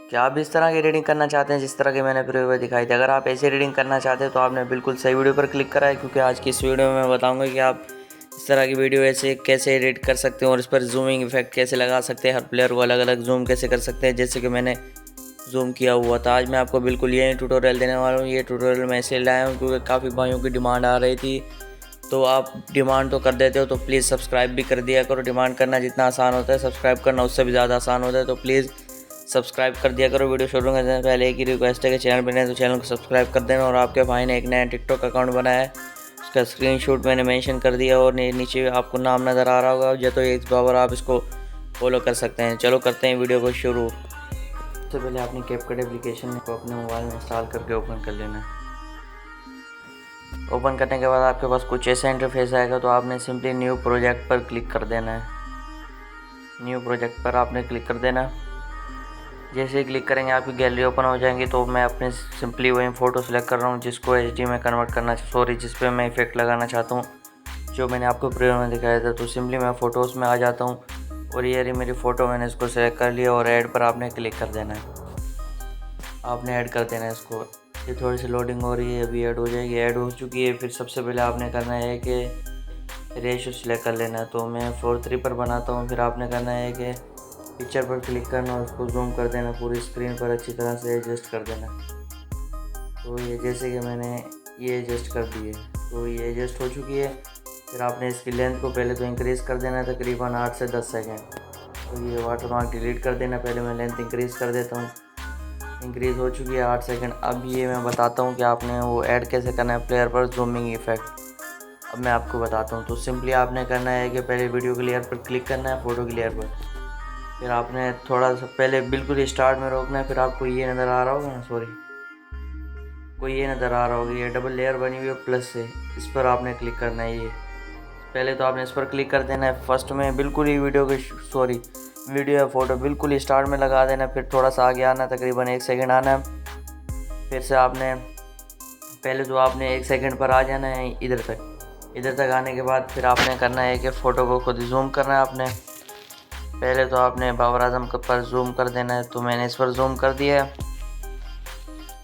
क्या आप इस तरह की रीडिंग करना चाहते हैं जिस तरह की मैंने प्रीव्यू में दिखाई थी? अगर आप ऐसी रीडिंग करना चाहते हैं तो आपने बिल्कुल सही वीडियो पर क्लिक करा है, क्योंकि आज की इस वीडियो में मैं बताऊंगा कि आप इस तरह की वीडियो ऐसे कैसे एडिट कर सकते हैं और इस पर जूमिंग इफेक्ट कैसे लगा सकते हैं, हर प्लेयर को अलग अलग जूम कैसे कर सकते हैं, जैसे कि मैंने जूम किया हुआ था। आज मैं आपको बिल्कुल यही ट्यूटोरियल देने वाला हूँ। ये ट्यूटोरियल मैं इसलिए लाया हूँ क्योंकि काफ़ी भाइयों की डिमांड आ रही थी। तो आप डिमांड तो कर देते हो तो प्लीज़ सब्सक्राइब भी कर दिया करो। डिमांड करना जितना आसान होता है, सब्सक्राइब करना उससे भी ज़्यादा आसान होता है। तो प्लीज़ सब्सक्राइब कर दिया करो। वीडियो शुरू करने से पहले एक ही रिक्वेस्ट है कि चैनल बने तो चैनल को सब्सक्राइब कर देना। और आपके भाई ने एक नया टिकटॉक अकाउंट बनाया है, उसका स्क्रीनशॉट मैंने मेंशन कर दिया और नीचे आपको नाम नज़र आ रहा होगा जतो एक्स बाबर, आप इसको फॉलो कर सकते हैं। चलो करते हैं वीडियो को शुरू। सबसे पहले अपनी कैपकट एप्लीकेशन को अपने मोबाइल में इंस्टॉल करके ओपन कर लेना है। ओपन करने के बाद आपके पास कुछ ऐसा इंटरफेस आएगा, तो आपने सिंपली न्यू प्रोजेक्ट पर क्लिक कर देना है। न्यू प्रोजेक्ट पर आपने क्लिक कर देना है। जैसे ही क्लिक करेंगे आपकी गैलरी ओपन हो जाएंगी। तो मैं अपने सिंपली वही फ़ोटो सेलेक्ट कर रहा हूँ जिसको एचडी में कन्वर्ट करना, जिस पे मैं इफेक्ट लगाना चाहता हूँ, जो मैंने आपको प्रीव्यू में दिखाया था। तो सिंपली मैं फ़ोटोज़ में आ जाता हूँ और ये रही मेरी फ़ोटो, मैंने इसको सेलेक्ट कर लिया और ऐड पर आपने क्लिक कर देना है। आपने ऐड कर देना है इसको। ये थोड़ी सी लोडिंग हो रही है, अभी ऐड हो जाएगी। ऐड हो चुकी है। फिर सबसे पहले आपने करना है कि रेशियो सिलेक्ट कर लेना है। तो मैं 4:3 पर बनाता हूँ। फिर आपने करना है कि पिक्चर पर क्लिक करना और उसको जूम कर देना, पूरी स्क्रीन पर अच्छी तरह से एडजस्ट कर देना। तो ये जैसे कि मैंने ये एडजस्ट कर दी है, तो ये एडजस्ट हो चुकी है। फिर आपने इसकी लेंथ को पहले तो इंक्रीज़ कर देना है तकरीबन 8 से 10 सेकेंड। तो ये वाटरमार्क डिलीट कर देना। पहले मैं लेंथ इंक्रीज़ कर देता हूँ। इंक्रीज़ हो चुकी है 8 सेकंड। अब ये मैं बताता हूँ कि आपने वो ऐड कैसे करना है प्लेयर पर जूमिंग इफेक्ट। अब मैं आपको बताता हूँ। तो सिंपली आपने करना है कि पहले वीडियो क्लियर पर क्लिक करना है, फ़ोटो क्लियर पर। फिर आपने थोड़ा सा पहले बिल्कुल स्टार्ट में रोकना है। फिर आपको ये नज़र आ रहा होगा ना, सॉरी, कोई ये नज़र आ रहा होगा, ये डबल लेयर बनी हुई है प्लस से, इस पर आपने क्लिक करना है। ये पहले तो आपने इस पर क्लिक कर देना है। फर्स्ट में बिल्कुल ही वीडियो या फ़ोटो बिल्कुल स्टार्ट में लगा देना। फिर थोड़ा सा आगे आना, तकरीबन 1 सेकंड आना है। फिर से आपने पहले तो आपने 1 सेकंड पर आ जाना है इधर तक आने के बाद फिर आपने करना है कि फ़ोटो को खुद जूम करना है। आपने पहले तो आपने बाबर आजम पर जूम कर देना है। तो मैंने इस पर जूम कर दिया है।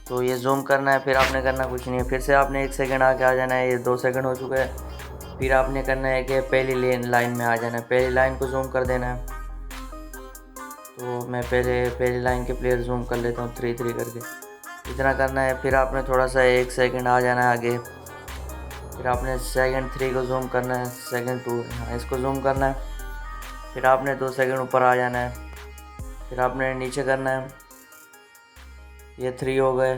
तो ये जूम करना है। फिर आपने करना कुछ नहीं है। फिर से आपने 1 सेकंड आगे आ जाना है। ये 2 सेकंड हो चुका है। फिर आपने करना है कि पहली लाइन में आ जाना है, पहली लाइन को जूम कर देना है। तो मैं पहली लाइन के प्लेयर जूम कर लेता हूँ 3-3 करके, इतना करना है। फिर आपने थोड़ा सा 1 सेकंड आ जाना है आगे। फिर आपने सेकंड 3 को जूम करना है, सेकंड 2 इसको जूम करना है। फिर आपने 2 सेकंड ऊपर आ जाना है। फिर आपने नीचे करना है, ये 3 हो गए।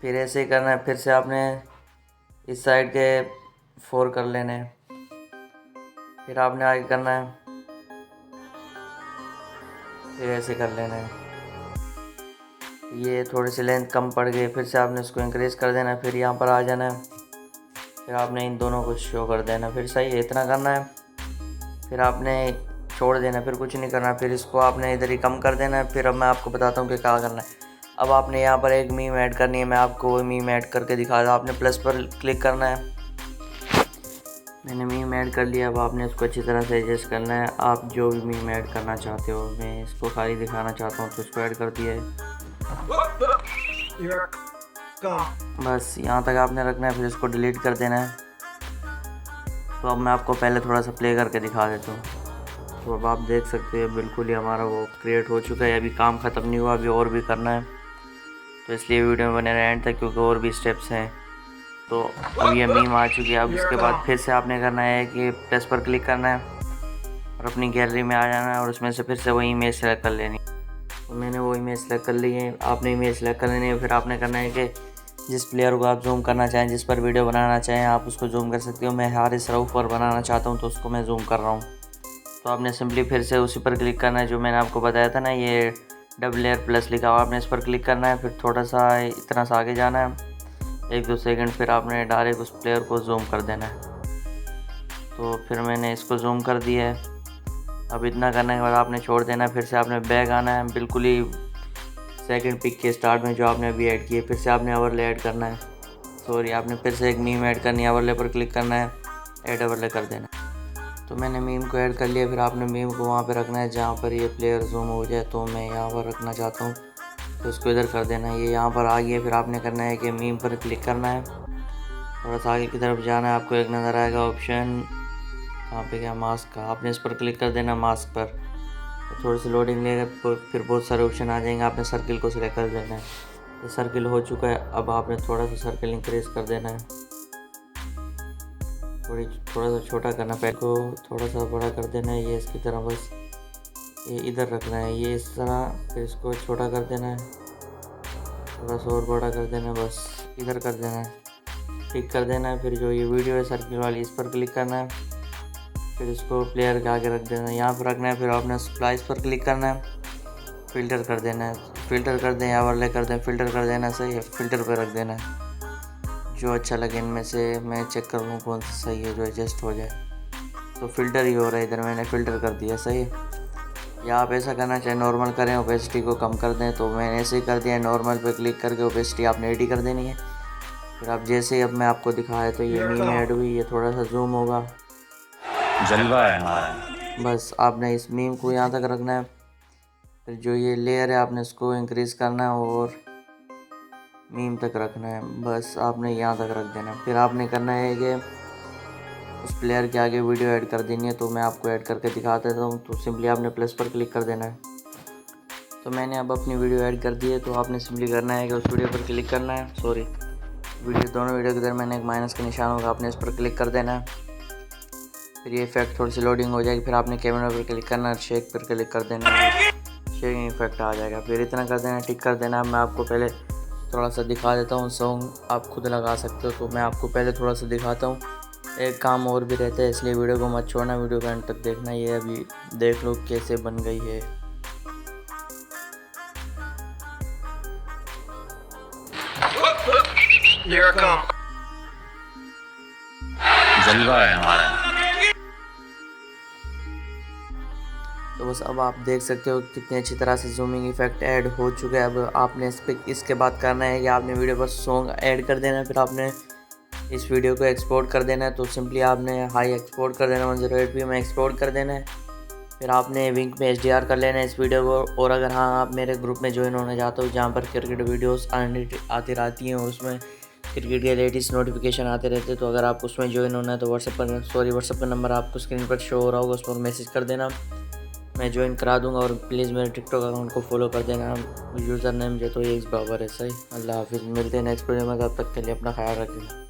फिर ऐसे ही करना है। फिर से आपने इस साइड के 4 कर लेने हैं। फिर आपने आगे करना है, फिर ऐसे कर लेना है। ये थोड़ी सी लेंथ कम पड़ गई। फिर से आपने इसको इंक्रीज़ कर देना है। फिर यहाँ पर आ जाना है। फिर आपने इन दोनों को शो कर देना। फिर सही है, इतना करना है। फिर आपने छोड़ देना, फिर कुछ नहीं करना। फिर इसको आपने इधर ही कम कर देना है। फिर अब मैं आपको बताता हूँ कि क्या करना है। अब आपने यहाँ पर एक मीम ऐड करनी है। मैं आपको वो मीम ऐड करके दिखा रहा हूँ। आपने प्लस पर क्लिक करना है। मैंने मीम ऐड कर लिया। अब आपने इसको अच्छी तरह से एडजस्ट करना है। आप जो भी मीम ऐड करना चाहते हो, मैं इसको खाली दिखाना चाहता हूँ तो इसको ऐड कर दिया है। बस यहाँ तक आपने रखना है। फिर इसको डिलीट कर देना है। तो अब मैं आपको पहले थोड़ा सा प्ले करके दिखा देता हूँ। तो अब आप देख सकते हैं बिल्कुल ही हमारा वो क्रिएट हो चुका है। अभी काम ख़त्म नहीं हुआ, अभी और भी करना है। तो इसलिए वीडियो में बने रहे एंड तक, क्योंकि और भी स्टेप्स हैं। तो अब ये मीम आ चुकी है। अब उसके बाद फिर से आपने करना है कि प्लस पर क्लिक करना है और अपनी गैलरी में आ जाना है और उसमें से फिर से वही इमेज सेलेक्ट कर लेनी। तो मैंने वो इमेज सेलेक्ट कर ली है। आपने इमेज सेलेक्ट कर लेनी है। फिर आपने करना है कि जिस प्लेयर को आप जूम करना चाहें, जिस पर वीडियो बनाना चाहें, आप उसको जूम कर सकते हो। मैं हारिस रऊफ़ पर बनाना चाहता हूँ तो उसको मैं जूम कर रहा हूँ। तो आपने सिंपली फिर से उसी पर क्लिक करना है जो मैंने आपको बताया था ना, ये डबल लेयर प्लस लिखा हुआ, आपने इस पर क्लिक करना है। फिर थोड़ा सा इतना सा आगे जाना है 1-2 सेकंड। फिर आपने डायरेक्ट उस प्लेयर को जूम कर देना है। तो फिर मैंने इसको जूम कर दिया है। अब इतना करने के बाद आपने छोड़ देना है। फिर से आपने बैक आना है बिल्कुल ही सेकंड पिक के स्टार्ट में जो आपने अभी ऐड किए। फिर से आपने ओवरले ऐड करना है, सॉरी, आपने फिर से एक मीम ऐड करनी है। ओवरले पर क्लिक करना है, ऐड ओवरले कर देना है। तो मैंने मीम को ऐड कर लिया। फिर आपने मीम को वहाँ पे रखना है जहाँ पर ये प्लेयर जूम हो जाए। तो मैं यहाँ पर रखना चाहता हूँ तो इसको इधर कर देना है। ये यहाँ पर आ गया। फिर आपने करना है कि मीम पर क्लिक करना है, थोड़ा सा आगे की तरफ जाना है। आपको एक नज़र आएगा ऑप्शन, कहाँ पे गया, मास्क का। आपने इस पर क्लिक कर देना, मास्क पर। तो थोड़ी सी लोडिंग लेगा, फिर बहुत सारे ऑप्शन आ जाएंगे। आपने सर्किल को सिलेक्ट कर देना है। ये सर्किल हो चुका है। अब आपने थोड़ा सा सर्किल इंक्रीज कर देना है, थोड़ा सा छोटा करना, पैर को थोड़ा सा बड़ा कर देना है। ये इसकी तरह बस ये इधर रखना है, ये इस तरह। फिर इसको छोटा कर देना है, थोड़ा सा और बड़ा कर देना है, बस इधर कर देना है, ठीक कर देना है। फिर जो ये वीडियो है सर्किल वाली, इस पर क्लिक करना है। फिर इसको प्लेयर के आगे रख देना है, यहाँ पर रखना है। फिर आपने स्प्लाइस पर क्लिक करना है, फ़िल्टर कर देना है। फ़िल्टर कर दें या ओवरले कर दें, फ़िल्टर कर देना सही है। फ़िल्टर पर रख देना है, जो अच्छा लगे इनमें से मैं चेक कर लूँ कौन सा सही है, जो एडजस्ट हो जाए। तो फ़िल्टर ही हो रहा है इधर, मैंने फ़िल्टर कर दिया, सही है। या आप ऐसा करना चाहे नॉर्मल करें, ओपेसिटी को कम कर दें, तो मैंने ऐसे ही कर दिया है। नॉर्मल पे क्लिक करके ओपेसिटी आपने एड ही कर देनी है। फिर आप जैसे ही अब मैं आपको दिखाया तो ये मीम ऐड हुई, ये थोड़ा सा जूम होगा, जलवा है हमारा। बस आपने इस मीम को यहाँ तक रखना है। फिर जो ये लेयर है आपने इसको इंक्रीज़ करना है और मीम तक रखना है, बस आपने यहाँ तक रख देना है। फिर आपने करना है कि उस प्लेयर के आगे वीडियो ऐड कर देनी है, तो मैं आपको ऐड करके दिखा देता हूँ। तो सिंपली आपने प्लस पर क्लिक कर देना है। तो मैंने अब अपनी वीडियो ऐड कर दी है, तो आपने सिंपली करना है कि उस वीडियो पर क्लिक करना है। सॉरी, दोनों वीडियो के दरमियान एक माइनस का निशान होगा, आपने इस पर क्लिक कर देना है। फिर ये इफेक्ट थोड़ी सी लोडिंग हो जाएगी। फिर आपने कैमरा पर क्लिक करना है, शेक पर क्लिक कर देना है, शेकिंग इफेक्ट आ जाएगा। फिर इतना कर देना, टिक कर देना। मैं आपको पहले थोड़ा सा दिखा देता हूँ, सॉन्ग आप खुद लगा सकते हो। तो मैं आपको पहले थोड़ा सा दिखाता हूँ, एक काम और भी रहता है, इसलिए वीडियो को मत छोड़ना, वीडियो का एंड तक देखना। ये अभी देख लो कैसे बन गई है। जलवा है हमारा। तो बस अब आप देख सकते हो कितनी अच्छी तरह से जूमिंग इफेक्ट ऐड हो चुका है। अब आपने इसके बाद करना है कि आपने वीडियो पर सॉन्ग ऐड कर देना है। फिर आपने इस वीडियो को एक्सपोर्ट कर देना है। तो सिंपली आपने हाई एक्सपोर्ट कर देना, 108p में एक्सपोर्ट कर देना है। फिर आपने विंक में HDR कर लेना है इस वीडियो को। और अगर हाँ आप मेरे ग्रुप में ज्वाइन होना चाहते हो, जहाँ पर क्रिकेट वीडियोस आती रहती हैं और उसमें क्रिकेट के लेटेस्ट नोटिफिकेशन आते रहते हैं, तो अगर आप उसमें ज्वाइन होना है तो व्हाट्सएप का नंबर आपको स्क्रीन पर शो हो रहा होगा, उस पर मैसेज कर देना, मैं ज्वाइन करा दूंगा। और प्लीज़ मेरे टिकटॉक अकाउंट को फॉलो कर देना, यूज़र नेम जो तो ये बाबर है, सही। अल्लाह हाफिज़, मिलते हैं नेक्स्ट वीडियो में, तब तक के लिए अपना ख्याल रखिएगा।